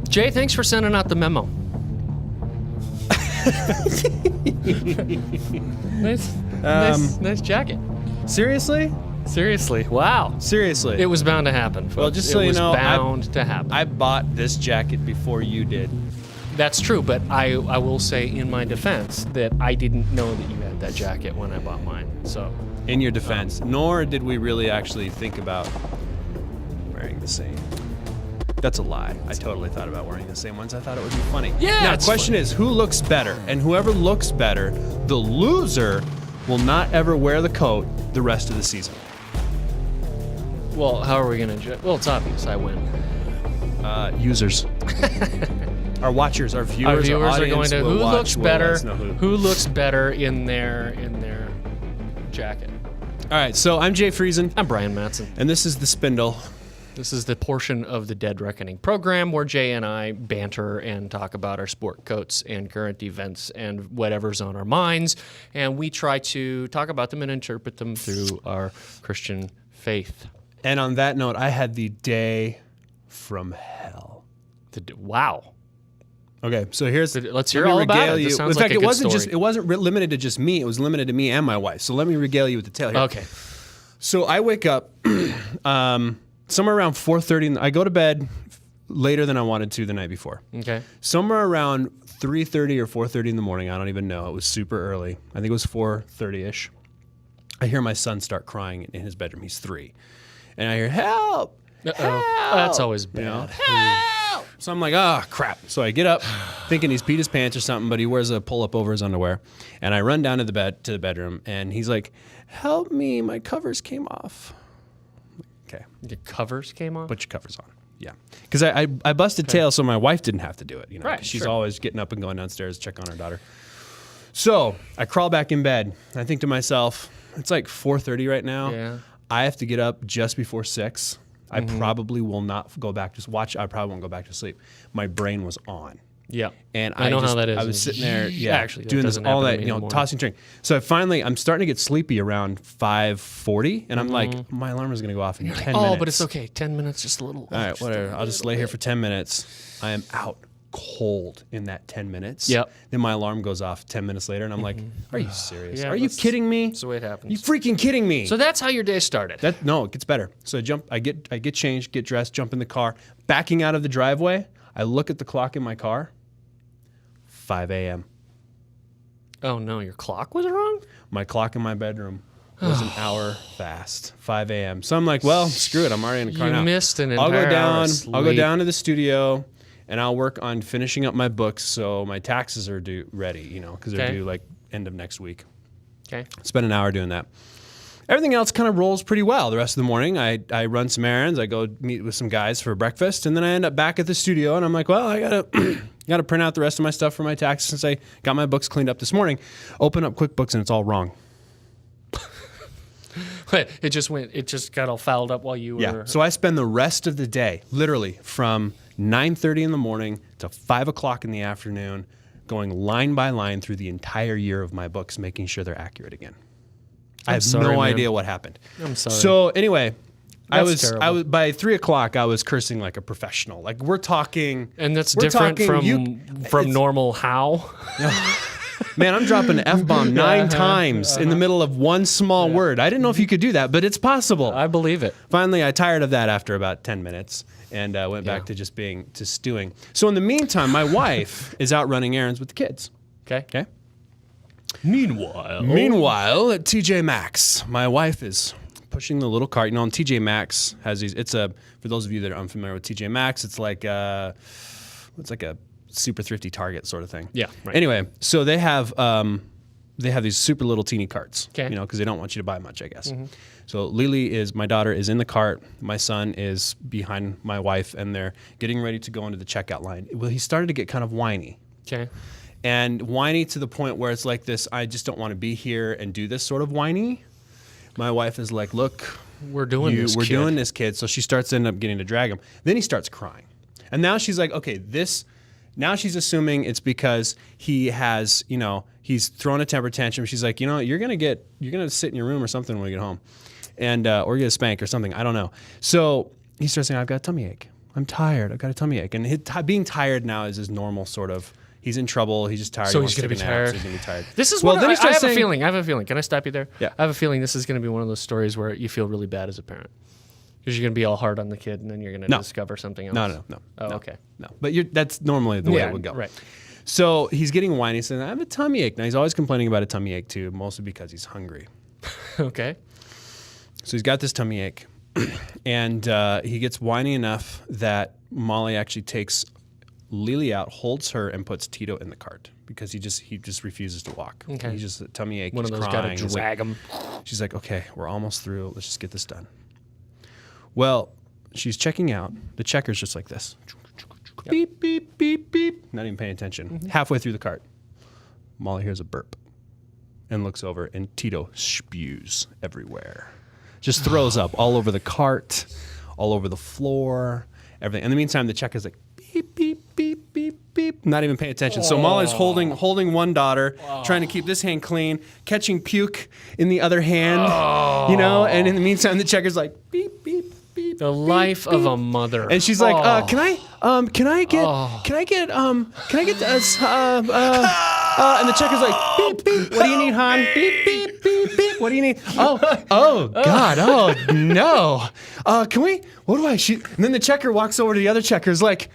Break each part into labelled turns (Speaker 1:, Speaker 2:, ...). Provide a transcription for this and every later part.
Speaker 1: Jay, thanks for sending out the memo. Nice jacket.
Speaker 2: Seriously?
Speaker 1: Seriously. Wow.
Speaker 2: Seriously.
Speaker 1: It was bound to happen, folks.
Speaker 2: Well, just so you know,
Speaker 1: bound to happen.
Speaker 2: I bought this jacket before you did.
Speaker 1: That's true, but I will say in my defense that I didn't know that you had that jacket when I bought mine. So,
Speaker 2: in your defense, nor did we really actually think about wearing the same. That's a lie. I totally thought about wearing the same ones. I thought it would be funny.
Speaker 1: Yeah.
Speaker 2: Now, the question is, who looks better? And whoever looks better, the loser will not ever wear the coat the rest of the season.
Speaker 1: well, how are we gonna judge? Well, it's obvious. I win.
Speaker 2: Users. Our watchers, our viewers,
Speaker 1: Our viewers
Speaker 2: our
Speaker 1: are going
Speaker 2: audience
Speaker 1: to
Speaker 2: will
Speaker 1: who
Speaker 2: watch,
Speaker 1: looks
Speaker 2: will
Speaker 1: better.
Speaker 2: let us know
Speaker 1: Who looks better in their jacket?
Speaker 2: All right, so I'm Jay Friesen,
Speaker 1: I'm Brian Mattson.
Speaker 2: and this is the Spindle.
Speaker 1: This is the portion of the Dead Reckoning program where Jay and I banter and talk about our sport coats and current events and whatever's on our minds, and we try to talk about them and interpret them through our Christian faith.
Speaker 2: And on that note, I had the day from hell.
Speaker 1: Wow.
Speaker 2: Okay, so here's
Speaker 1: Let's hear all about it. This sounds
Speaker 2: In
Speaker 1: like
Speaker 2: fact,
Speaker 1: a
Speaker 2: it
Speaker 1: good
Speaker 2: wasn't
Speaker 1: story.
Speaker 2: just limited to just me. It was limited to me and my wife. So let me regale you with the tale here.
Speaker 1: Okay.
Speaker 2: So I wake up somewhere around 4:30. I go to bed later than I wanted to the night before.
Speaker 1: Okay.
Speaker 2: Somewhere around 3:30 or 4:30 in the morning. I don't even know. It was super early. I think it was 4:30ish. I hear my son start crying in his bedroom. He's 3, and I hear help.
Speaker 1: Uh-oh.
Speaker 2: Help!
Speaker 1: That's always bad.
Speaker 2: You know? Help! So I'm like, oh, crap. So I get up thinking he's peed his pants or something, but he wears a pull-up over his underwear. And I run down to the bedroom, and he's like, help me, my covers came off. Okay.
Speaker 1: The covers came off?
Speaker 2: Put your covers on. Yeah. Because I busted tail so my wife didn't have to do it. You know,
Speaker 1: Right,
Speaker 2: 'cause she's
Speaker 1: sure.
Speaker 2: always getting up and going downstairs to check on her daughter. So I crawl back in bed. I think to myself, it's like 4:30 right now.
Speaker 1: Yeah.
Speaker 2: I have to get up just before 6. I probably will not go back to watch. I probably won't go back to sleep. My brain was on.
Speaker 1: Yeah.
Speaker 2: And
Speaker 1: I know how that is.
Speaker 2: I was sitting there,
Speaker 1: Actually, that
Speaker 2: doing this
Speaker 1: doesn't
Speaker 2: all
Speaker 1: happen to
Speaker 2: night,
Speaker 1: me in the morning.
Speaker 2: tossing, turning. So I'm starting to get sleepy around 5:40, and I'm like, my alarm is going to go off in 10 minutes.
Speaker 1: Oh, but it's okay. 10 minutes, just a little.
Speaker 2: All right, whatever. I'll just lay here for 10 minutes. I am out cold in that 10 minutes.
Speaker 1: Yep.
Speaker 2: Then my alarm goes off 10 minutes later, and I'm like, are you serious?
Speaker 1: Yeah,
Speaker 2: Are you kidding me?
Speaker 1: That's the way it happens.
Speaker 2: You freaking kidding me?
Speaker 1: So that's how your day started.
Speaker 2: No, it gets better. So I get changed, get dressed, jump in the car, backing out of the driveway. I look at the clock in my car. 5 a.m.
Speaker 1: Oh no, your clock was wrong?
Speaker 2: My clock in my bedroom was an hour fast. 5 a.m. So I'm like, well, screw it. I'm already in the car
Speaker 1: You
Speaker 2: now.
Speaker 1: missed an
Speaker 2: I'll
Speaker 1: entire
Speaker 2: go
Speaker 1: hour
Speaker 2: down.
Speaker 1: of sleep.
Speaker 2: I'll go down to the studio, and I'll work on finishing up my books so my taxes are ready. Because they're
Speaker 1: Okay.
Speaker 2: due like end of next week.
Speaker 1: Okay.
Speaker 2: Spend an hour doing that. Everything else kind of rolls pretty well. The rest of the morning, I run some errands. I go meet with some guys for breakfast, and then I end up back at the studio, and I'm like, well, I gotta print out the rest of my stuff for my taxes since I got my books cleaned up this morning. Open up QuickBooks, and it's all wrong.
Speaker 1: It just got all fouled up while you were.
Speaker 2: Yeah. So I spend the rest of the day, literally from 9:30 in the morning to 5 o'clock in the afternoon, going line by line through the entire year of my books, making sure they're accurate again. I have
Speaker 1: sorry,
Speaker 2: no
Speaker 1: man.
Speaker 2: idea what happened.
Speaker 1: I'm sorry.
Speaker 2: So anyway, I
Speaker 1: That's
Speaker 2: was
Speaker 1: terrible.
Speaker 2: by 3 o'clock. I was cursing like a professional. Like we're talking,
Speaker 1: And that's
Speaker 2: we're
Speaker 1: different
Speaker 2: talking-
Speaker 1: from
Speaker 2: it's-
Speaker 1: normal how?
Speaker 2: Man, I'm dropping an F-bomb 9 times in the middle of one small word. I didn't know if you could do that, but it's possible.
Speaker 1: I believe it.
Speaker 2: Finally, I tired of that after about 10 minutes and went back to just stewing. So in the meantime, my wife is out running errands with the kids.
Speaker 1: Okay.
Speaker 2: Okay.
Speaker 1: Meanwhile.
Speaker 2: Meanwhile, at TJ Maxx, my wife is pushing the little cart. And TJ Maxx has these. For those of you that are unfamiliar with TJ Maxx, it's like a super thrifty Target sort of thing.
Speaker 1: Yeah, right.
Speaker 2: Anyway, so they have these super little teeny carts.
Speaker 1: Okay.
Speaker 2: Because they don't want you to buy much, I guess. So my daughter is in the cart. My son is behind my wife, and they're getting ready to go into the checkout line. Well, he started to get kind of whiny.
Speaker 1: Okay.
Speaker 2: And whiny to the point where it's like this, I just don't want to be here and do this sort of whiny. My wife is like, look,
Speaker 1: We're doing this.
Speaker 2: we're
Speaker 1: kid.
Speaker 2: doing this, kid. So she starts ending up getting to drag him. Then he starts crying. And now she's like, okay, now she's assuming it's because he's thrown a temper tantrum. She's like, you're going to sit in your room or something when we get home. And, or get a spank or something. I don't know. So he starts saying, I've got a tummy ache. I'm tired. I've got a tummy ache. And being tired now is his normal sort of, he's in trouble. He's just tired.
Speaker 1: So
Speaker 2: he
Speaker 1: he's
Speaker 2: wants
Speaker 1: going to
Speaker 2: take
Speaker 1: be
Speaker 2: a nap,
Speaker 1: tired.
Speaker 2: so he's going to be tired.
Speaker 1: This is
Speaker 2: Well,
Speaker 1: what
Speaker 2: then he
Speaker 1: I
Speaker 2: starts
Speaker 1: have
Speaker 2: saying-
Speaker 1: a feeling. I have a feeling. Can I stop you there?
Speaker 2: Yeah.
Speaker 1: I have a feeling this is going to be one of those stories where you feel really bad as a parent. Because you're going to be all hard on the kid, and then you're going to
Speaker 2: No.
Speaker 1: discover something else.
Speaker 2: No.
Speaker 1: Oh,
Speaker 2: no,
Speaker 1: okay.
Speaker 2: No. But that's normally the way it would go.
Speaker 1: Right.
Speaker 2: So he's getting whiny, saying, I have a tummy ache. Now, he's always complaining about a tummy ache, too, mostly because he's hungry.
Speaker 1: Okay.
Speaker 2: So he's got this tummy ache, and he gets whiny enough that Molly actually takes Lily out, holds her, and puts Tito in the cart because he just refuses to walk.
Speaker 1: Okay.
Speaker 2: He's just a tummy ache.
Speaker 1: One
Speaker 2: he's
Speaker 1: of those
Speaker 2: crying.
Speaker 1: got to
Speaker 2: He's like-
Speaker 1: drag him.
Speaker 2: She's like, okay, we're almost through. Let's just get this done. Well, she's checking out. The checker's just like this.
Speaker 1: Yep.
Speaker 2: Beep, beep, beep, beep. Not even paying attention. Halfway through the cart, Molly hears a burp and looks over, and Tito spews everywhere. Just throws up all over the cart, all over the floor, everything. In the meantime, the checker's like, beep, beep, beep, beep, beep. Not even paying attention. So Molly's holding one daughter, trying to keep this hand clean, catching puke in the other hand, and in the meantime, the checker's like, beep, beep, beep.
Speaker 1: The life of a mother.
Speaker 2: And she's like, can I get this, and the checker's like, beep, beep, what do you need, hon? Beep, beep, beep, beep, what do you need? Oh, God, oh, no. What do I, and then the checker walks over to the other checker's like,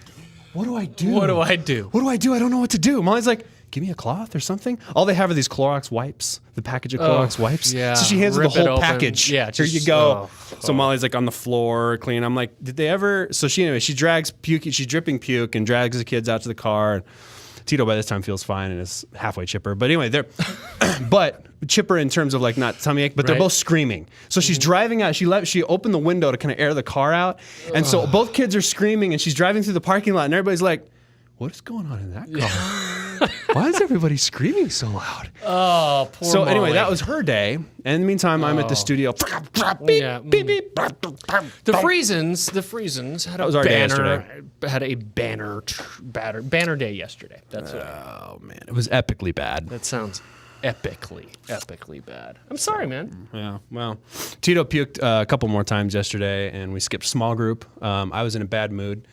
Speaker 2: what do I do?
Speaker 1: What do I do?
Speaker 2: What do I do? I don't know what to do. Molly's like, give me a cloth or something. All they have are these Clorox wipes, the package of Clorox wipes.
Speaker 1: yeah.
Speaker 2: So she hands her the
Speaker 1: Rip it
Speaker 2: whole
Speaker 1: open.
Speaker 2: package.
Speaker 1: Yeah,
Speaker 2: Here you
Speaker 1: just-
Speaker 2: go.
Speaker 1: oh.
Speaker 2: So Molly's like on the floor clean. I'm like, did they ever? So she drags puke. She's dripping puke and drags the kids out to the car. And Tito by this time feels fine and is halfway chipper. But anyway, they're but chipper in terms of like not tummy ache, but they're
Speaker 1: Right.
Speaker 2: both screaming. So she's driving out. She opened the window to kind of air the car out, and so both kids are screaming, and she's driving through the parking lot, and everybody's like, what is going on in that car? Why is everybody screaming so loud?
Speaker 1: Oh, poor
Speaker 2: So anyway,
Speaker 1: Molly.
Speaker 2: that was her day. And in the meantime, I'm at the studio. Beep,
Speaker 1: Yeah.
Speaker 2: beep, beep.
Speaker 1: The Friesens had
Speaker 2: was our day
Speaker 1: banner day yesterday. That's what
Speaker 2: Oh, man. It was epically bad.
Speaker 1: that sounds epically bad. I'm sorry, man.
Speaker 2: Yeah, well, Tito puked a couple more times yesterday, and we skipped small group. I was in a bad mood.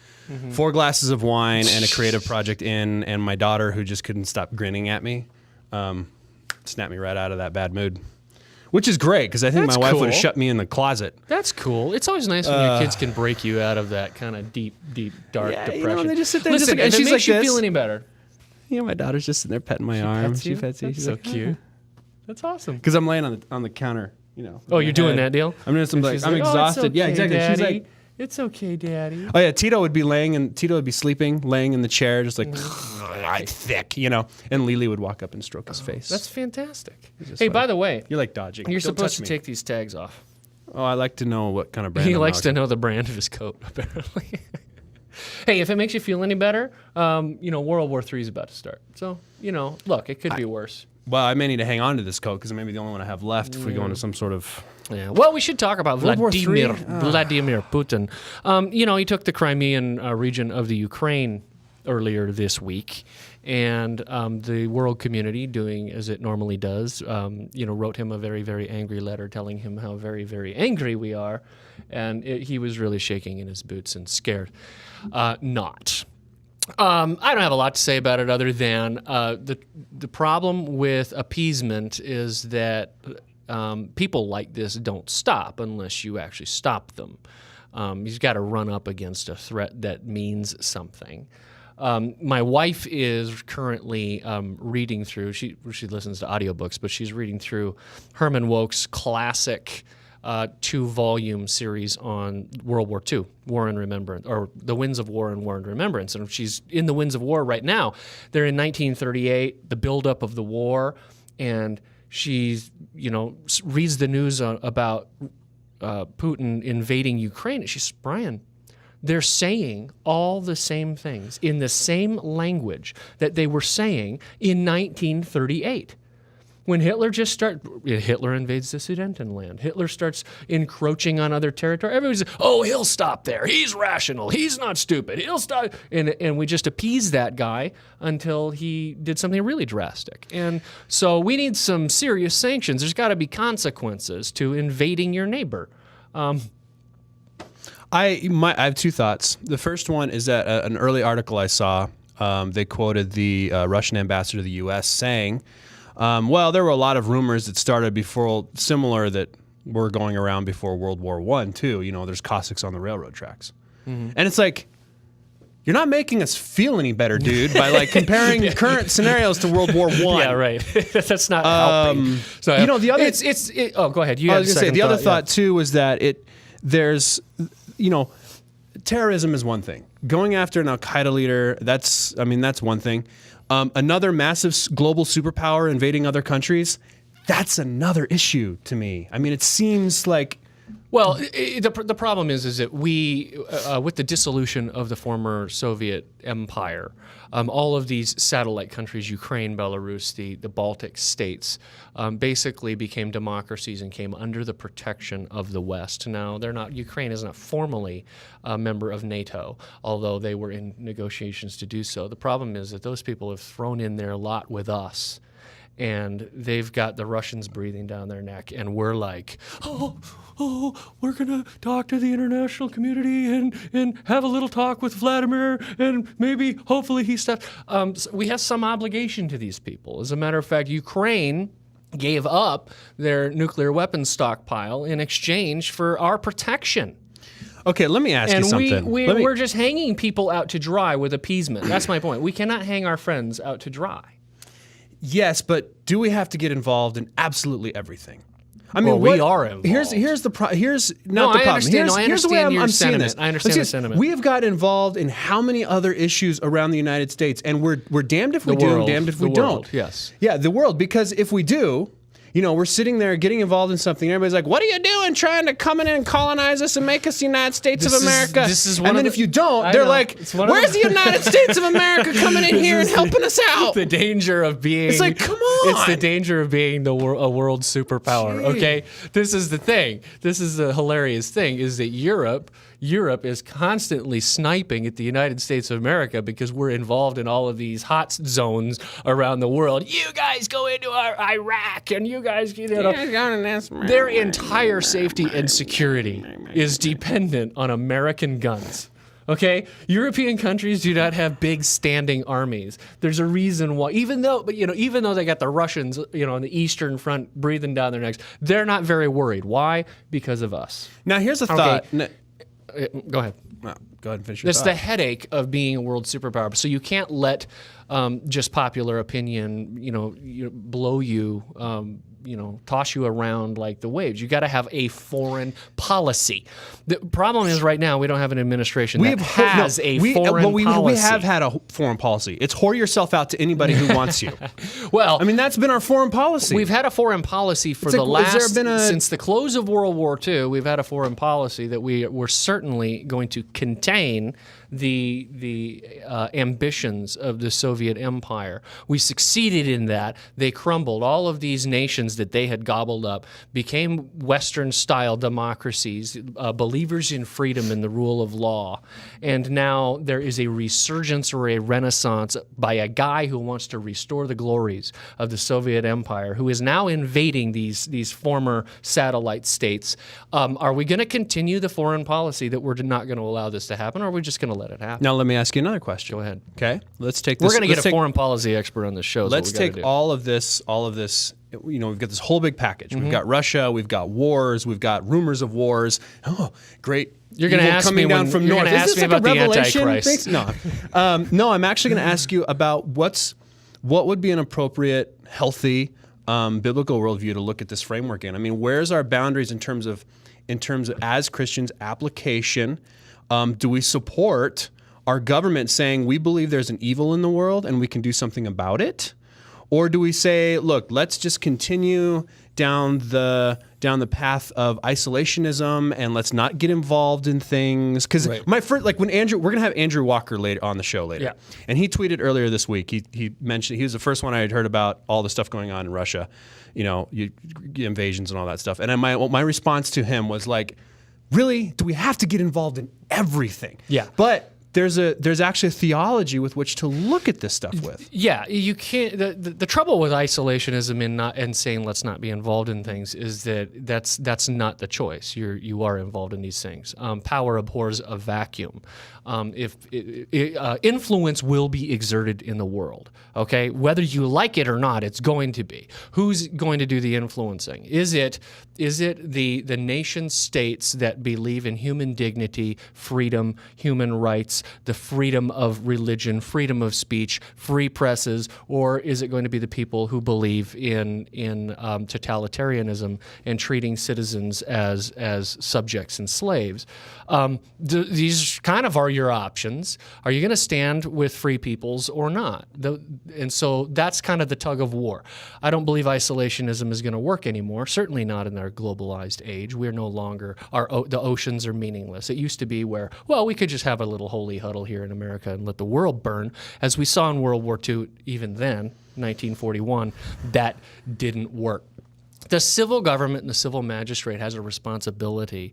Speaker 2: 4 glasses of wine and a creative project in, and my daughter, who just couldn't stop grinning at me, snapped me right out of that bad mood. Which is great, because I think
Speaker 1: That's
Speaker 2: my wife would have
Speaker 1: cool.
Speaker 2: shut me in the closet.
Speaker 1: That's cool. It's always nice when your kids can break you out of that kind of deep, dark
Speaker 2: Yeah, you
Speaker 1: depression.
Speaker 2: know, they just sit there and
Speaker 1: Listen,
Speaker 2: just like-
Speaker 1: if
Speaker 2: and
Speaker 1: it
Speaker 2: she's
Speaker 1: makes
Speaker 2: like
Speaker 1: you
Speaker 2: this.
Speaker 1: feel any better.
Speaker 2: You know, my daughter's just sitting there petting my arm.
Speaker 1: Pets
Speaker 2: She
Speaker 1: you?
Speaker 2: pets you.
Speaker 1: That's
Speaker 2: She's
Speaker 1: so
Speaker 2: like,
Speaker 1: cute. That's awesome.
Speaker 2: Because I'm laying on the counter, you know.
Speaker 1: Oh,
Speaker 2: with
Speaker 1: you're
Speaker 2: my
Speaker 1: doing
Speaker 2: head.
Speaker 1: that deal?
Speaker 2: I'm doing some like,
Speaker 1: She's
Speaker 2: I'm
Speaker 1: like, "Oh, it's
Speaker 2: exhausted. Yeah,
Speaker 1: okay,
Speaker 2: exactly. She's
Speaker 1: Daddy.
Speaker 2: like,
Speaker 1: It's okay, Daddy.
Speaker 2: oh yeah, Tito would be sleeping, laying in the chair, just like thick, you know. And Lily would walk up and stroke his face.
Speaker 1: That's fantastic.
Speaker 2: just
Speaker 1: Hey,
Speaker 2: like-
Speaker 1: by the way,
Speaker 2: You're like dodging.
Speaker 1: you're
Speaker 2: Don't
Speaker 1: supposed
Speaker 2: touch
Speaker 1: to
Speaker 2: me.
Speaker 1: take these tags off.
Speaker 2: Oh, I like to know what kind of brand.
Speaker 1: He
Speaker 2: I'm
Speaker 1: likes to
Speaker 2: rocking.
Speaker 1: know the brand of his coat, apparently. Hey, if it makes you feel any better, World War III is about to start. So, look, it could be worse.
Speaker 2: Well, I may need to hang on to this coat because it may be the only one I have left if we go into some sort of.
Speaker 1: Yeah. Well, we should talk about
Speaker 2: World War
Speaker 1: Vladimir
Speaker 2: III?
Speaker 1: Putin. He took the Crimean region of the Ukraine earlier this week, and the world community, doing as it normally does, wrote him a very, very angry letter telling him how very, very angry we are, and he was really shaking in his boots and scared. Not. I don't have a lot to say about it other than the problem with appeasement is that people like this don't stop unless you actually stop them. You've got to run up against a threat that means something. My wife is currently reading through, she listens to audiobooks, but she's reading through Herman Wouk's classic 2-volume series on World War II, War and Remembrance, or The Winds of War and War and Remembrance. And she's in the Winds of War right now. They're in 1938, the buildup of the war, and she, reads the news about Putin invading Ukraine. And she's, Brian, they're saying all the same things in the same language that they were saying in 1938. When Hitler invades the Sudetenland. Hitler starts encroaching on other territory. Everybody's, he'll stop there. He's rational. He's not stupid. He'll stop. And we just appeased that guy until he did something really drastic. And so we need some serious sanctions. There's got to be consequences to invading your neighbor.
Speaker 2: I have two thoughts. The first one is that an early article I saw, they quoted the Russian ambassador to the U.S. saying, well, there were a lot of rumors that started before, similar that were going around before World War I, too. You know, there's Cossacks on the railroad tracks. And it's like, you're not making us feel any better, dude, by like comparing current scenarios to World War I.
Speaker 1: Yeah, right. That's not helping. So,
Speaker 2: you know, the other...
Speaker 1: Oh, go ahead.
Speaker 2: I was going to say, the other thought, too, was that there's, you know, terrorism is one thing. Going after an Al-Qaeda leader, that's one thing. Another massive global superpower invading other countries, that's another issue to me. I mean, it seems like...
Speaker 1: Well, the problem is that we, with the dissolution of the former Soviet empire, all of these satellite countries, Ukraine, Belarus, the Baltic states, basically became democracies and came under the protection of the West. Now, Ukraine is not formally a member of NATO, although they were in negotiations to do so. The problem is that those people have thrown in their lot with us. And they've got the Russians breathing down their neck, and we're like, we're going to talk to the international community and have a little talk with Vladimir, and maybe, hopefully, he stops. So we have some obligation to these people. As a matter of fact, Ukraine gave up their nuclear weapons stockpile in exchange for our protection.
Speaker 2: Okay, let me ask you something.
Speaker 1: And we're just hanging people out to dry with appeasement. That's my point. We cannot hang our friends out to dry.
Speaker 2: Yes, but do we have to get involved in absolutely everything? I mean,
Speaker 1: we are involved.
Speaker 2: Here's the problem. Here's the way I'm seeing this.
Speaker 1: I understand the sentiment.
Speaker 2: We have got involved in how many other issues around the United States, and we're damned if we do and damned if we don't.
Speaker 1: Yes.
Speaker 2: Yeah, the world. Because if we do, you know, we're sitting there getting involved in something. And everybody's like, "What are you doing, trying to come in and colonize us and make us the United States of America?" And then if you don't, they're like, "Where's the United States of America coming in here and helping us out?"
Speaker 1: The danger of being.
Speaker 2: It's like, come on.
Speaker 1: It's the danger of being a world superpower.
Speaker 2: Gee.
Speaker 1: Okay, this is the thing. This is the hilarious thing: is that Europe is constantly sniping at the United States of America because we're involved in all of these hot zones around the world. You guys go into Iraq, and you guys, their entire safety and security is dependent on American guns. Okay, European countries do not have big standing armies. There's a reason why, even though they got the Russians, on the Eastern Front breathing down their necks, they're not very worried. Why? Because of us.
Speaker 2: Now, here's a thought.
Speaker 1: Go ahead.
Speaker 2: No, go ahead and finish your
Speaker 1: That's
Speaker 2: thought.
Speaker 1: the headache of being a world superpower. So you can't let just popular opinion, blow you, toss you around like the waves. You got to have a foreign policy. The problem is right now we don't have an administration that has a foreign policy.
Speaker 2: We have had a foreign policy. It's whore yourself out to anybody who wants you.
Speaker 1: Well,
Speaker 2: I mean, that's been our foreign policy.
Speaker 1: We've had a foreign policy for since the close of World War II. We've had a foreign policy that we're certainly going to contain the ambitions of the Soviet Empire. We succeeded in that. They crumbled. All of these nations that they had gobbled up became Western-style democracies, believers in freedom and the rule of law. And now there is a resurgence or a renaissance by a guy who wants to restore the glories of the Soviet Empire, who is now invading these former satellite states. Are we going to continue the foreign policy that we're not going to allow this to happen, or are we just going to let it happen?
Speaker 2: Now, let me ask you another question.
Speaker 1: Go ahead.
Speaker 2: Okay, let's take this.
Speaker 1: We're going to get a foreign policy expert on this show.
Speaker 2: Let's take all of this. We've got this whole big package. We've got Russia. We've got wars. We've got rumors of wars. Oh, great!
Speaker 1: You're going to ask me
Speaker 2: down from north.
Speaker 1: Is this like about the Antichrist?
Speaker 2: No, no. I'm actually going to ask you about what would be an appropriate, healthy, biblical worldview to look at this framework in. I mean, where's our boundaries in terms of as Christians application? Do we support our government saying we believe there's an evil in the world and we can do something about it? Or do we say, look, let's just continue down the path of isolationism and let's not get involved in things? Because we're gonna have Andrew Walker on the show later, and he tweeted earlier this week. He mentioned he was the first one I had heard about all the stuff going on in Russia, invasions and all that stuff. And my response to him was like, really, do we have to get involved in everything?
Speaker 1: Yeah.
Speaker 2: But there's actually a theology with which to look at this stuff with.
Speaker 1: Yeah, you can't. The trouble with isolationism and saying let's not be involved in things is that's not the choice. You are involved in these things. Power abhors a vacuum. Influence will be exerted in the world. Okay, whether you like it or not, it's going to be. Who's going to do the influencing? Is it the nation states that believe in human dignity, freedom, human rights, the freedom of religion, freedom of speech, free presses, or is it going to be the people who believe in totalitarianism and treating citizens as subjects and slaves? These kind of are your options. Are you going to stand with free peoples or not? And so that's kind of the tug of war. I don't believe isolationism is going to work anymore, certainly not in our globalized age. We're no longer, the oceans are meaningless. It used to be where, well, we could just have a little holy huddle here in America and let the world burn. As we saw in World War II, even then, 1941, that didn't work. The civil government and the civil magistrate has a responsibility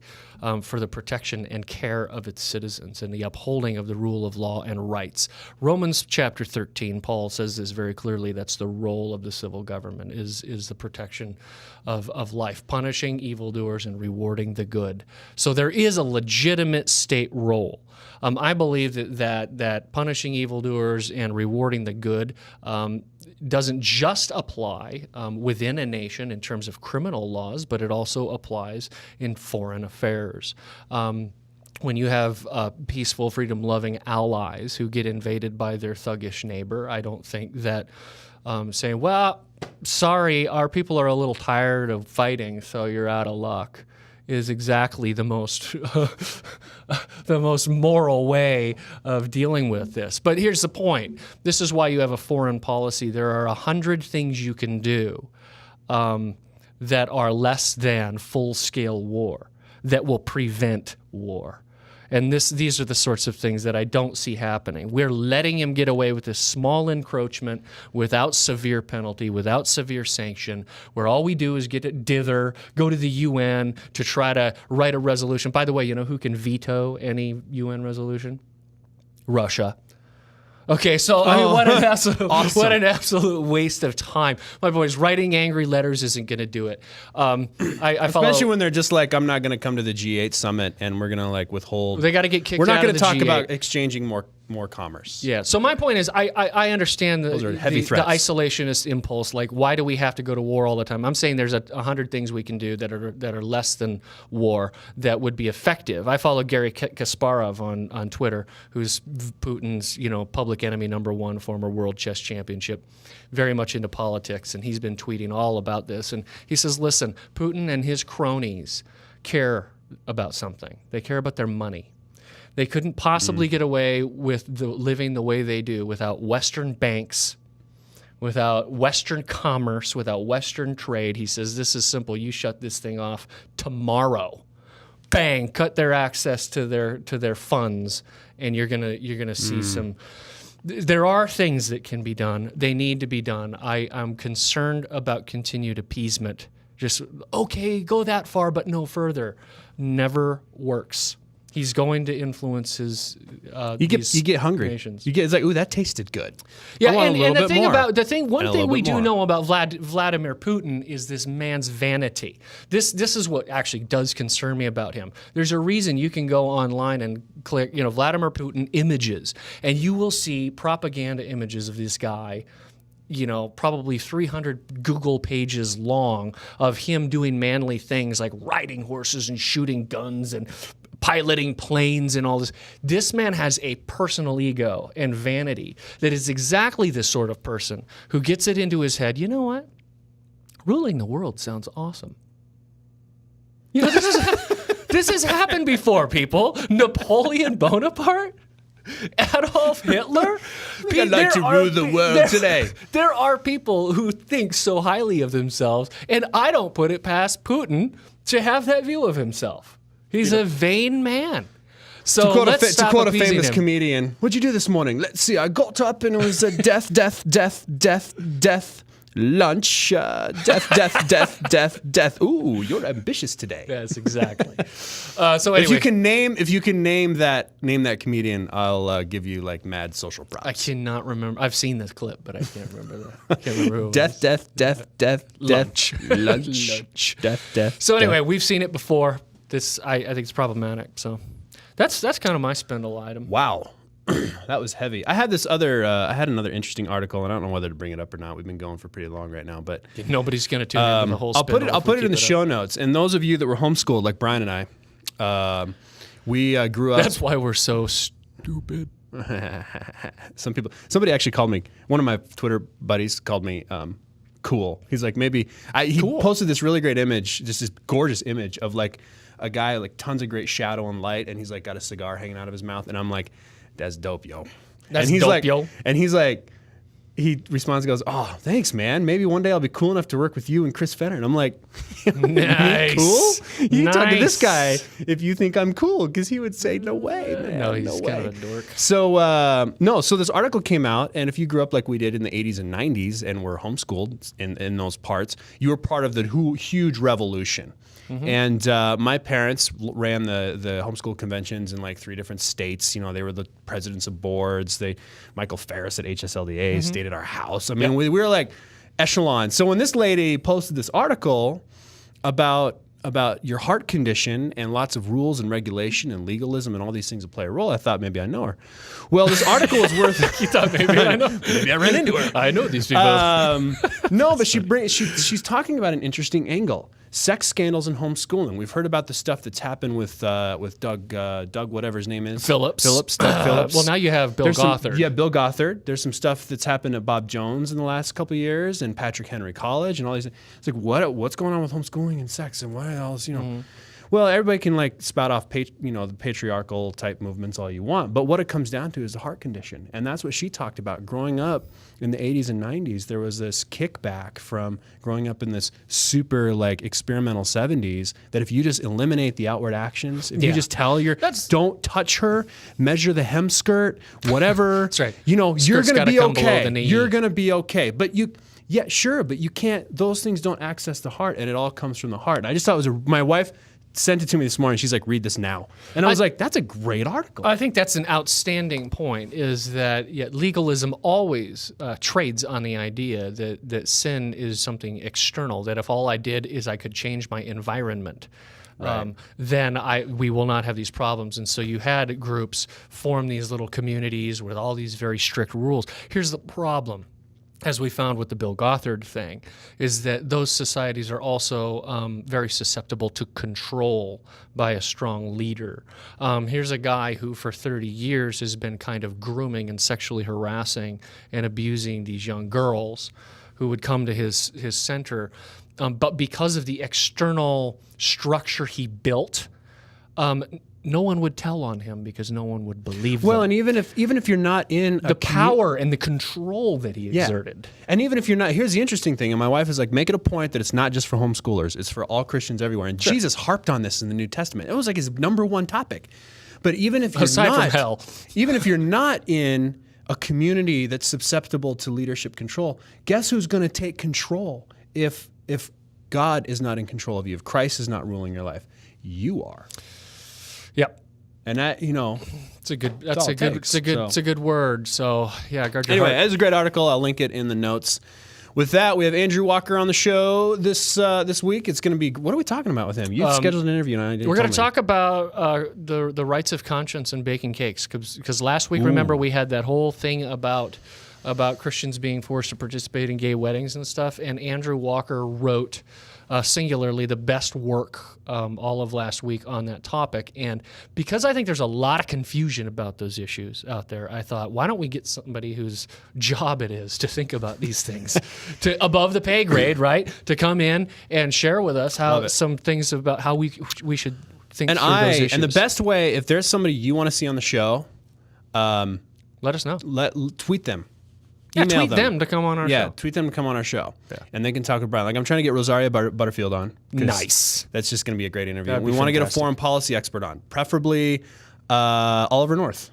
Speaker 1: for the protection and care of its citizens and the upholding of the rule of law and rights. Romans chapter 13, Paul says this very clearly. That's the role of the civil government is the protection of life, punishing evildoers and rewarding the good. So there is a legitimate state role. I believe that punishing evildoers and rewarding the good doesn't just apply within a nation in terms of criminal laws, but it also applies in foreign affairs. When you have peaceful, freedom-loving allies who get invaded by their thuggish neighbor, I don't think that saying, well, sorry, our people are a little tired of fighting, so you're out of luck, is exactly the most the most moral way of dealing with this. But here's the point. This is why you have a foreign policy. There are 100 things you can do that are less than full-scale war, that will prevent war. And these are the sorts of things that I don't see happening. We're letting him get away with this small encroachment without severe penalty, without severe sanction, where all we do is get it dither, go to the UN to try to write a resolution. By the way, you know who can veto any UN resolution? Russia. Okay, so I mean, what an absolute waste of time. My boys, writing angry letters isn't going to do it.
Speaker 2: Especially when they're just like, I'm not going to come to the G8 summit, and we're going to like withhold.
Speaker 1: They got to get kicked out of the G8.
Speaker 2: We're not going to talk about exchanging more commerce.
Speaker 1: Yeah. So my point is, I understand
Speaker 2: Those are heavy threats.
Speaker 1: The isolationist impulse. Like, why do we have to go to war all the time? I'm saying there's 100 things we can do that are less than war that would be effective. I follow Gary Kasparov on Twitter, who's Putin's public enemy #1, former world chess championship, very much into politics, and he's been tweeting all about this. And he says, listen, Putin and his cronies care about something. They care about their money. They couldn't possibly get away with living the way they do without Western banks, without Western commerce, without Western trade. He says, this is simple. You shut this thing off tomorrow. Bang, cut their access to their funds, and you're gonna see some. There are things that can be done. They need to be done. I'm concerned about continued appeasement. Just, okay, go that far, but no further. Never works. He's going to influence his.
Speaker 2: You get hungry.
Speaker 1: Nations.
Speaker 2: It's like, ooh, that tasted good.
Speaker 1: Yeah,
Speaker 2: I want a little bit more.
Speaker 1: One thing we do know about Vladimir Putin is this man's vanity. This is what actually does concern me about him. There's a reason you can go online and click, Vladimir Putin images, and you will see propaganda images of this guy. Probably 300 Google pages long of him doing manly things like riding horses and shooting guns and piloting planes and all this. This man has a personal ego and vanity that is exactly the sort of person who gets it into his head, you know what? Ruling the world sounds awesome. This has happened before, people. Napoleon Bonaparte? Adolf Hitler?
Speaker 2: I'd like to rule the world today.
Speaker 1: There are people who think so highly of themselves, and I don't put it past Putin to have that view of himself. He's a vain man. So
Speaker 2: to quote a famous comedian, what'd you do this morning? Let's see, I got up and it was death, death, death, death, death, lunch, death. Ooh, you're ambitious today.
Speaker 1: Yes, exactly. So anyway,
Speaker 2: if you can name that comedian, I'll give you like mad social props.
Speaker 1: I cannot remember. I've seen this clip, but I can't remember I can't remember who it
Speaker 2: death,
Speaker 1: Lunch.
Speaker 2: lunch, death.
Speaker 1: So anyway, we've seen it before. This I think it's problematic. So that's kind of my Spindle item.
Speaker 2: Wow. That was heavy. I had another interesting article, and I don't know whether to bring it up or not. We've been going for pretty long right now, but
Speaker 1: Nobody's going to tune into the whole Spindle.
Speaker 2: I'll put it in the show notes. And those of you that were homeschooled, like Brian and I, we grew up.
Speaker 1: That's why we're so stupid.
Speaker 2: Somebody actually called me. One of my Twitter buddies called me cool. He's like, he posted this really great image, just this gorgeous image of like a guy, like tons of great shadow and light, and he's like got a cigar hanging out of his mouth, and I'm like, that's dope, yo.
Speaker 1: That's
Speaker 2: and he's
Speaker 1: dope,
Speaker 2: like,
Speaker 1: yo.
Speaker 2: And he's like, he responds and goes, oh, thanks, man. Maybe one day I'll be cool enough to work with you and Chris Fenner. And I'm like,
Speaker 1: nice.
Speaker 2: Cool? You talk to this guy if you think I'm cool, because he would say, no way, man.
Speaker 1: No, he's kind of a dork.
Speaker 2: So, so this article came out, and if you grew up like we did in the 80s and 90s and were homeschooled in those parts, you were part of the huge revolution. Mm-hmm. And my parents ran the homeschool conventions in like 3 different states. You know, they were the presidents of boards. Michael Ferris at HSLDA stayed at our house. I mean, we were like echelon. So when this lady posted this article about your heart condition and lots of rules and regulation and legalism and all these things that play a role, I thought maybe I know her. Well, this article is worth.
Speaker 1: You thought maybe I know?
Speaker 2: Maybe I ran into her.
Speaker 1: I know these people.
Speaker 2: No, but she's talking about an interesting angle. Sex scandals and homeschooling. We've heard about the stuff that's happened with Doug, whatever his name is.
Speaker 1: Phillips.
Speaker 2: Doug Phillips.
Speaker 1: Well, now you have Bill Gothard.
Speaker 2: Bill Gothard. There's some stuff that's happened at Bob Jones in the last couple of years, and Patrick Henry College, and all these. It's like, what's going on with homeschooling and sex, and what else, Well, everybody can like spout off, the patriarchal type movements all you want, but what it comes down to is the heart condition, and that's what she talked about. Growing up in the 80s and 90s, there was this kickback from growing up in this super like experimental 70s that if you just eliminate the outward actions, if you just tell don't touch her, measure the hem skirt, whatever,
Speaker 1: that's right.
Speaker 2: You're going to be okay.
Speaker 1: You're
Speaker 2: going to be okay, but yeah, sure, but you can't. Those things don't access the heart, and it all comes from the heart. And I just thought my wife sent it to me this morning. She's like, read this now. And I was like, that's a great article.
Speaker 1: I think that's an outstanding point, is that legalism always trades on the idea that sin is something external, that if all I did is I could change my environment, right, then we will not have these problems. And so you had groups form these little communities with all these very strict rules. Here's the problem, as we found with the Bill Gothard thing, is that those societies are also very susceptible to control by a strong leader. Here's a guy who for 30 years has been kind of grooming and sexually harassing and abusing these young girls who would come to his center. But because of the external structure he built, no one would tell on him because no one would believe them.
Speaker 2: Well, and even if you're not in
Speaker 1: the power and the control that he exerted.
Speaker 2: And even if you're not, here's the interesting thing, and my wife is like, make it a point that it's not just for homeschoolers, it's for all Christians everywhere. And Jesus harped on this in the New Testament. It was like his number one topic. But even if you're
Speaker 1: from hell.
Speaker 2: Even if you're not in a community that's susceptible to leadership control, guess who's going to take control if God is not in control of you, if Christ is not ruling your life? You are.
Speaker 1: Yep.
Speaker 2: And that,
Speaker 1: it's a good word. So yeah, guard your
Speaker 2: anyway,
Speaker 1: heart.
Speaker 2: it's a great article. I'll link it in the notes. With that, we have Andrew Walker on the show this week. It's going to be, what are we talking about with him? You've scheduled an interview, and I didn't.
Speaker 1: We're going to talk about the rights of conscience and baking cakes, because last week, remember, we had that whole thing about Christians being forced to participate in gay weddings and stuff, and Andrew Walker wrote singularly the best work all of last week on that topic. And because I think there's a lot of confusion about those issues out there, I thought, why don't we get somebody whose job it is to think about these things, to above the pay grade, right? To come in and share with us some things about how we should think through those issues.
Speaker 2: And the best way, if there's somebody you want to see on the show,
Speaker 1: let us know.
Speaker 2: Tweet them.
Speaker 1: Yeah, tweet them to come on our show.
Speaker 2: Yeah, tweet them to come on our show. Yeah. And they can talk with Brian. Like, I'm trying to get Rosaria Butterfield on.
Speaker 1: Nice.
Speaker 2: That's just going to be a great interview. We want to get a foreign policy expert on, preferably Oliver North.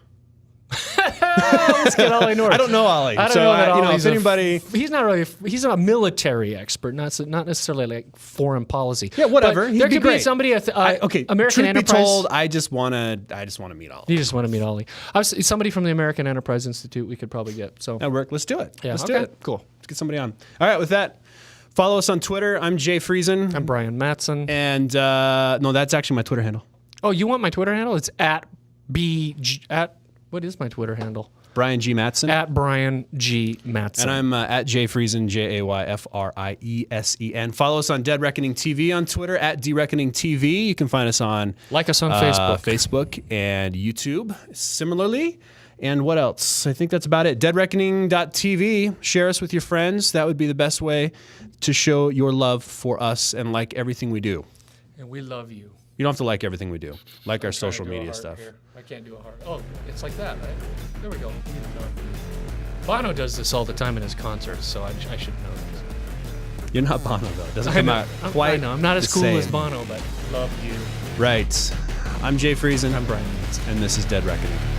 Speaker 1: Let's get Ollie North.
Speaker 2: I don't know Ollie.
Speaker 1: I don't
Speaker 2: so
Speaker 1: know that
Speaker 2: if anybody,
Speaker 1: he's not really. He's a military expert, not necessarily like foreign policy.
Speaker 2: Yeah, whatever.
Speaker 1: But
Speaker 2: He'd
Speaker 1: there
Speaker 2: be
Speaker 1: could be
Speaker 2: great.
Speaker 1: somebody.
Speaker 2: Okay.
Speaker 1: American
Speaker 2: truth
Speaker 1: Enterprise.
Speaker 2: be told, I just want to meet Ollie.
Speaker 1: You just want to meet Ollie. Somebody from the American Enterprise Institute. We could probably get. So
Speaker 2: That work. Let's do it.
Speaker 1: Yeah,
Speaker 2: Let's
Speaker 1: okay,
Speaker 2: do it.
Speaker 1: cool.
Speaker 2: Let's get somebody on. All right. With that, follow us on Twitter. I'm Jay Friesen.
Speaker 1: I'm Brian Mattson.
Speaker 2: And no, that's actually my Twitter handle.
Speaker 1: Oh, you want my Twitter handle? It's at what is my Twitter handle?
Speaker 2: Brian G. Mattson.
Speaker 1: At Brian G. Mattson.
Speaker 2: And I'm at Jay Friesen, JayFriesen. Follow us on Dead Reckoning TV on Twitter, at DReckoning TV. You can find us on
Speaker 1: Like us on
Speaker 2: Facebook and YouTube similarly. And what else? I think that's about it. DeadReckoning.tv. Share us with your friends. That would be the best way to show your love for us and like everything we do.
Speaker 1: And we love you.
Speaker 2: You don't have to like everything we do. Like our social
Speaker 1: Trying to do a
Speaker 2: media
Speaker 1: heart
Speaker 2: stuff.
Speaker 1: here. I can't do a heart. Oh, it's like that, right? There we go. Bono does this all the time in his concerts, so I should know this.
Speaker 2: You're not Bono, though. It doesn't
Speaker 1: I
Speaker 2: come
Speaker 1: know.
Speaker 2: out
Speaker 1: I
Speaker 2: quite
Speaker 1: know. I'm not as
Speaker 2: the
Speaker 1: cool
Speaker 2: same.
Speaker 1: as Bono, but love you.
Speaker 2: Right. I'm Jay Friesen.
Speaker 1: I'm Brian Mattson.
Speaker 2: And this is Dead Reckoning.